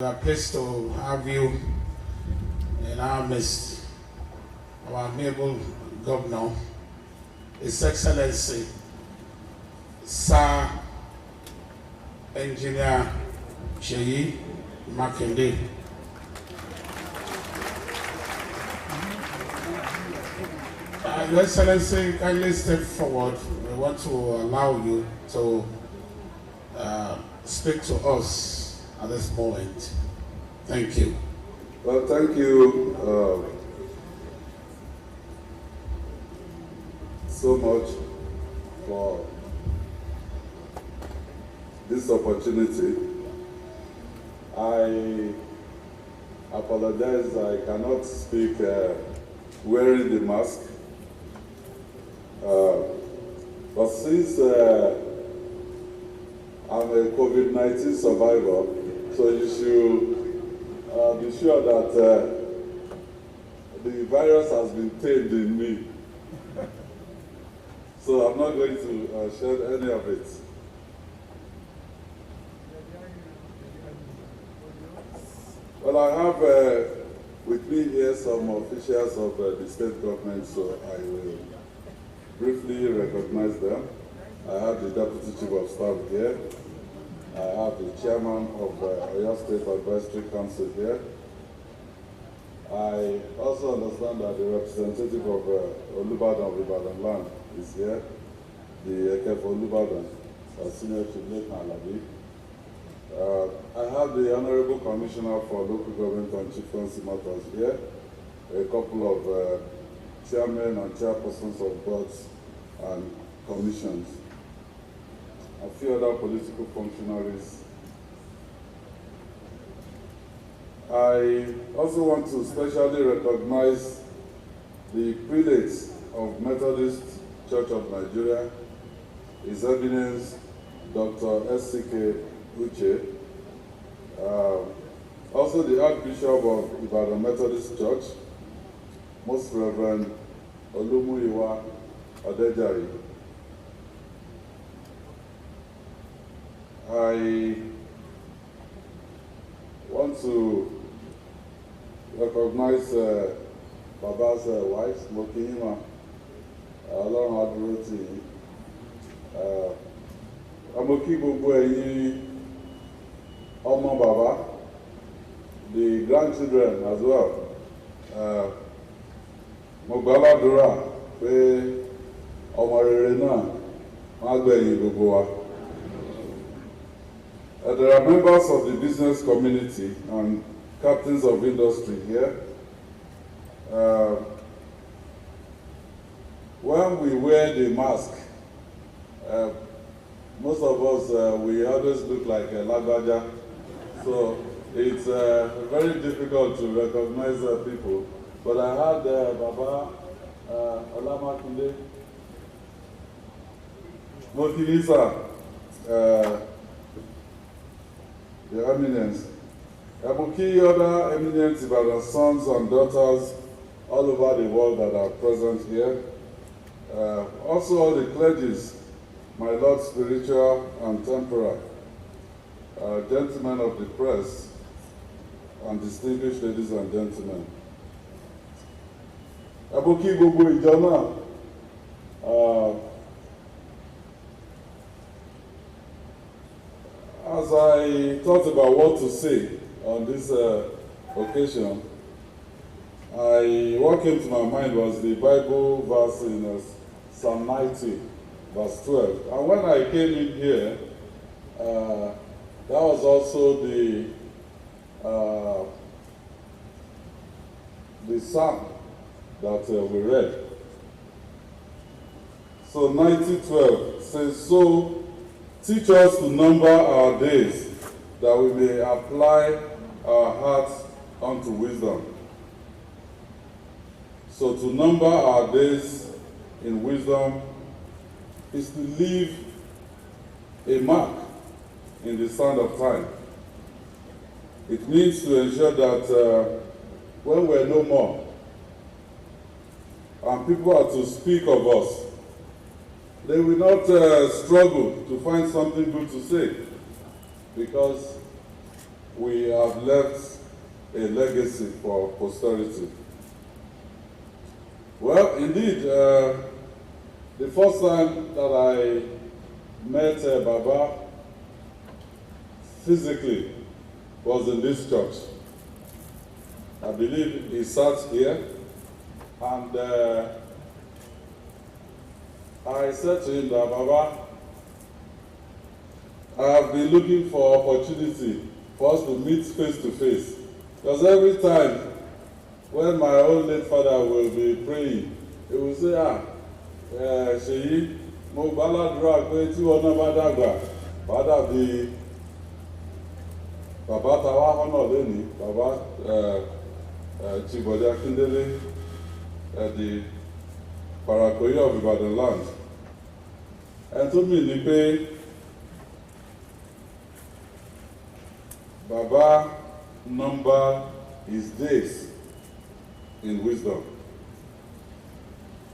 We are pleased to have you in our midst, our amiable Governor, His Excellency, Sir Engineer Seyi Makinde. Your Excellency, kindly step forward. We want to allow you to speak to us at this moment. Thank you. Well, thank you so much for this opportunity. I apologize, I cannot speak wearing the mask. But since I'm a COVID-19 survivor, so you should be sure that the virus has been tamed in me. So I'm not going to share any of it. Well, I have with me here some officials of the state government, so I will briefly recognize them. I have the Deputy Chief of Staff here. I have the Chairman of Oyo State Advisory Council here. I also understand that the representative of Olubadan Ibadan land is here, the Ekef Olubadan, Senior Chief Late Bode Akindele. I have the Honorable Commissioner for Local Government and Chieftaincy Matters here, a couple of chairmen and chairpersons of boards and commissions, a few other political functionaries. I also want to specially recognize the prelates of Methodist Church of Nigeria, His Eminence Dr. S.C.K. Uche, also the Archbishop of Ibadan Methodist Church, Most Reverend Olumuyiwa Adejari. I want to recognize Baba's wife, Mokiyima, Ọlọ́run adúró tì yín. Amoki gbogbo ẹ̀yin ọmọ bàbá, the grandchildren as well. Mo gbà ládùúrà pé ọmọ rere náà máa gbẹ̀yìn gbogbo wa. There are members of the business community and captains of industry here. When we wear the mask, most of us, we always look like a lagbaja. So it's very difficult to recognize people. But I had Baba Olamakinde, Mokiyisa, the eminence. Abuki, other eminent Ibadan sons and daughters all over the world that are present here. Also all the clergies, my Lord spiritual and temporal, gentlemen of the press, and distinguished ladies and gentlemen. Abuki gbogbo ìjọ náà. As I thought about what to say on this occasion, what came to my mind was the Bible verse in Psalm 90, verse 12. And when I came in here, that was also the psalm that we read. So 90:12 says, "So teach us to number our days, that we may apply our hearts unto wisdom." So to number our days in wisdom is to leave a mark in the sand of time. It means to ensure that when we're no more, and people are to speak of us, they will not struggle to find something good to say, because we have left a legacy for posterity. Well, indeed, the first time that I met Baba physically was in this church. I believe he sat here, and I said to him that, Baba, I have been looking for opportunity for us to meet face to face. Because every time when my own late father will be praying, he will say, Seyi, mo gbàládùra pé tí wọn náà bá dàgbà, bá dàbí bàbá tàwa họ́nà lónìí, bàbá Late Bode Akindele, the Parakoyi of Ibadan land. And to me ni pé Baba number his days in wisdom.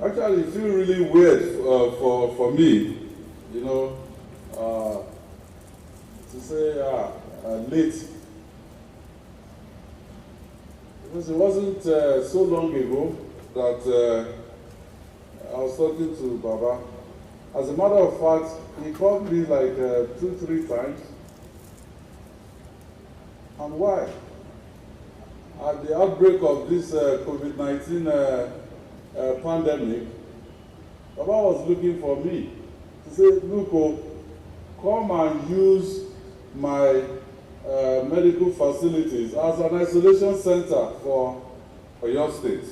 Actually, it feels really weird for me, you know, to say late. Because it wasn't so long ago that I was talking to Baba. As a matter of fact, he called me like 2-3 times. And why? At the outbreak of this COVID-19 pandemic, Baba was looking for me to say, look, come and use my medical facilities as an isolation center for your state.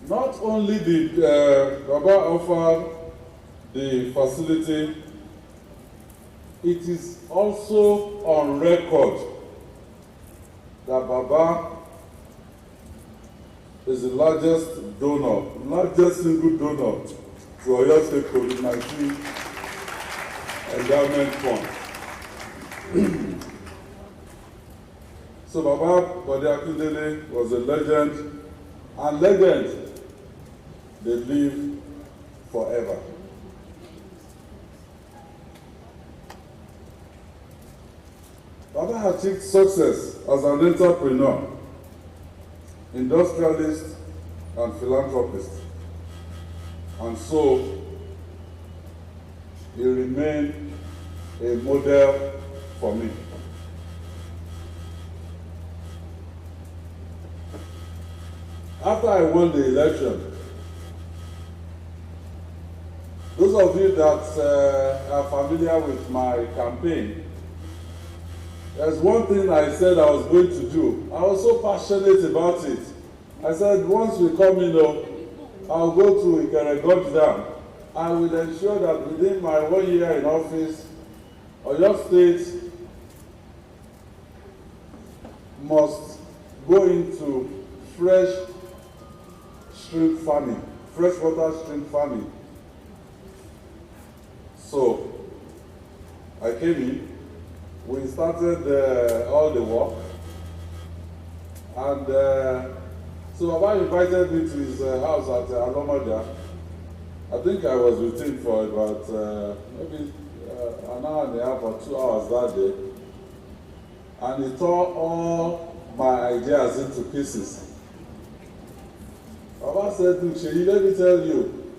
Not only did Baba offer the facility, it is also on record that Baba is the largest donor, largest single donor to Oyo State COVID-19 Endowment Fund. So Baba Bode Akindele was a legend, and legends, they live forever. Baba achieved success as an entrepreneur, industrialist, and philanthropist. And so, he remained a model for me. After I won the election, those of you that are familiar with my campaign, there's one thing I said I was going to do. I was so passionate about it. I said, once we come in, I'll go to Ikere Dam. I will ensure that within my 1 year in office, Oyo State must go into fresh shrimp farming, freshwater shrimp farming. So, I came in, we started all the work, and so Baba invited me to his house at Alomada. I think I was with him for about maybe an hour and a half or 2 hours that day, and he tore all my ideas into pieces. Baba said, look, Seyi, let me tell you,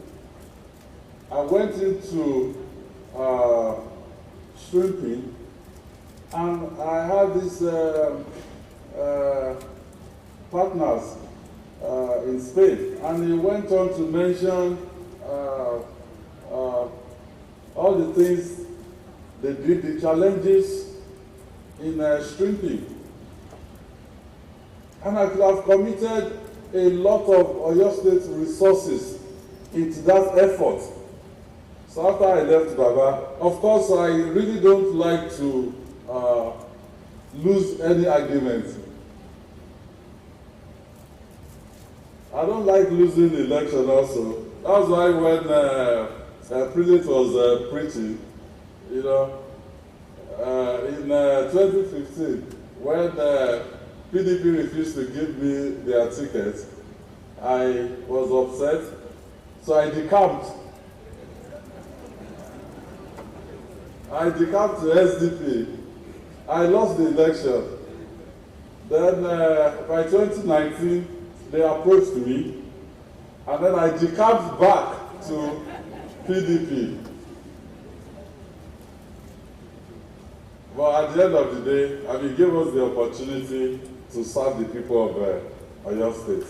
I went into shrimping, and I had these partners in Spain, and he went on to mention all the things they did, the challenges in shrimping. And I could have committed a lot of Oyo State resources into that effort. So after I left Baba, of course, I really don't like to lose any argument. I don't like losing the election also. That's why when President was preaching, you know, in 2015, when PDP refused to give me their ticket, I was upset, so I decamped. I decamped to SDP. I lost the election. Then by 2019, they approached me, and then I decamped back to PDP. But at the end of the day, I mean, gave us the opportunity to serve the people of Oyo State.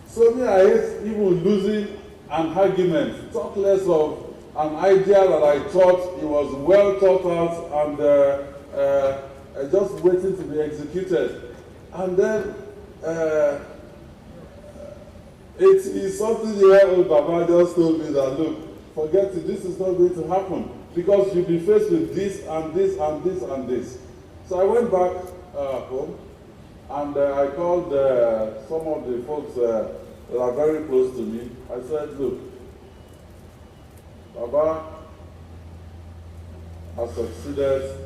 So me, I hate even losing an argument, talk less of an idea that I thought it was well thought out and just waiting to be executed. And then it is something old Baba just told me that, look, forget it, this is not going to happen because you'll be faced with this and this and this and this. So I went back home and I called some of the folks that are very close to me. I said, look, Baba has succeeded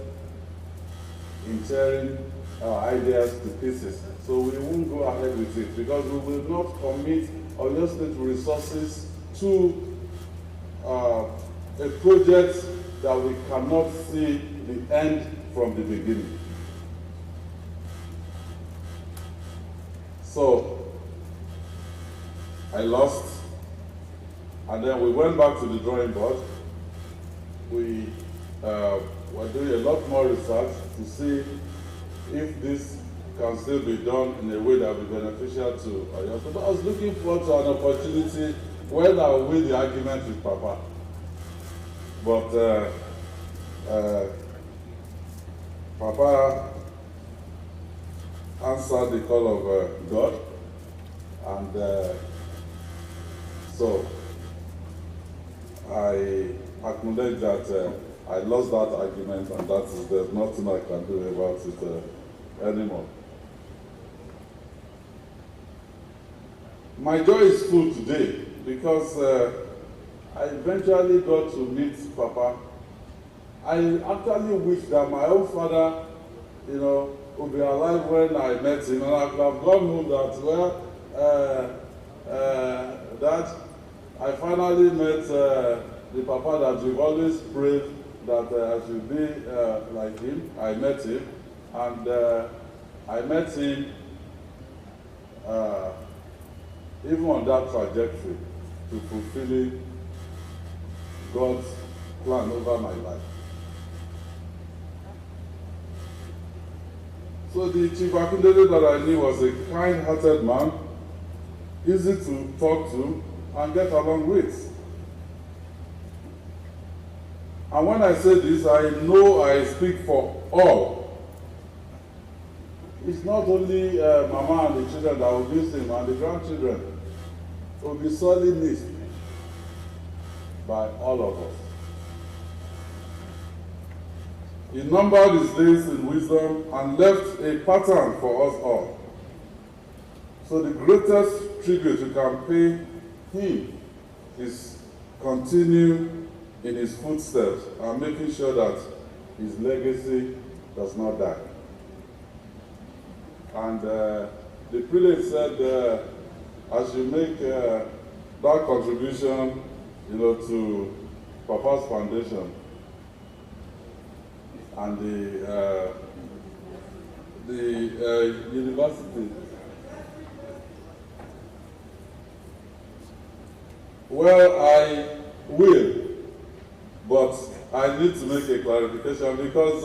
in tearing our ideas to pieces. So we won't go ahead with it because we will not commit Oyo State resources to a project that we cannot see the end from the beginning. So I lost. And then we went back to the drawing board. We were doing a lot more research to see if this can still be done in a way that will be beneficial to Oyo. So I was looking forward to an opportunity when I will win the argument with Papa. But Papa answered the call of God, and so I acknowledge that I lost that argument, and there's nothing I can do about it anymore. My joy is full today because I eventually got to meet Papa. I actually wish that my own father, would be alive when I met him, and I could have gone home that, Dad, I finally met the Papa that you've always prayed that I should be like him. I met him, and I met him even on that trajectory to fulfilling God's plan over my life. So the Chief Akindele that I knew was a kind-hearted man, easy to talk to and get along with. And when I say this, I know I speak for all. It's not only Mama and the children that will miss him, and the grandchildren will be sorely missed by all of us. He numbered his days in wisdom and left a pattern for us all. So the greatest tribute we can pay him is continue in his footsteps and making sure that his legacy does not die. And the prelate said, as you make that contribution, to Papa's foundation and the university, well, I will, but I need to make a clarification because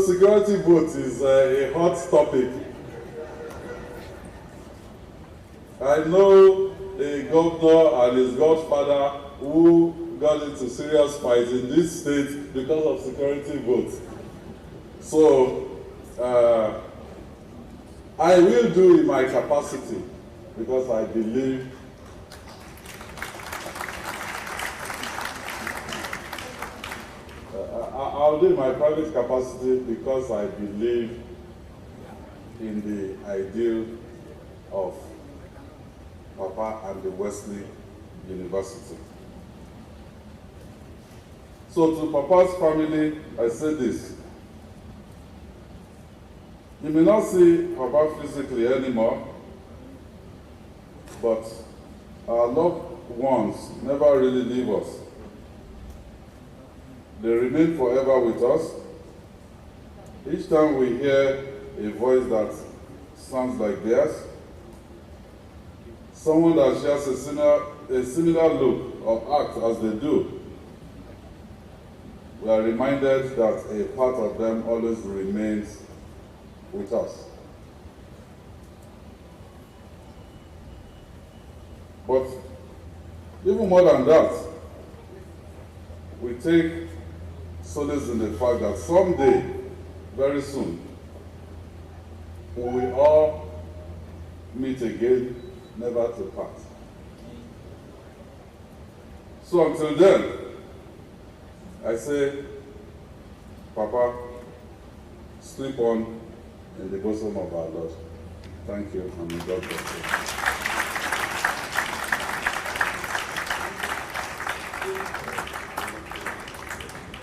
security vote is a hot topic. I know a governor and his godfather who got into serious fights in this state because of security votes. So I will do in my capacity because I believe I'll do in my private capacity because I believe in the ideal of Papa and the Wesley University. So to Papa's family, I say this. You may not see Papa physically anymore, but our loved ones never really leave us. They remain forever with us. Each time we hear a voice that sounds like theirs, someone that shares a similar look or act as they do, we are reminded that a part of them always remains with us. But even more than that, we take solace in the fact that someday, very soon, we will all meet again, never to part. So until then, I say, Papa, sleep on in the bosom of our Lord. Thank you, and may God bless you.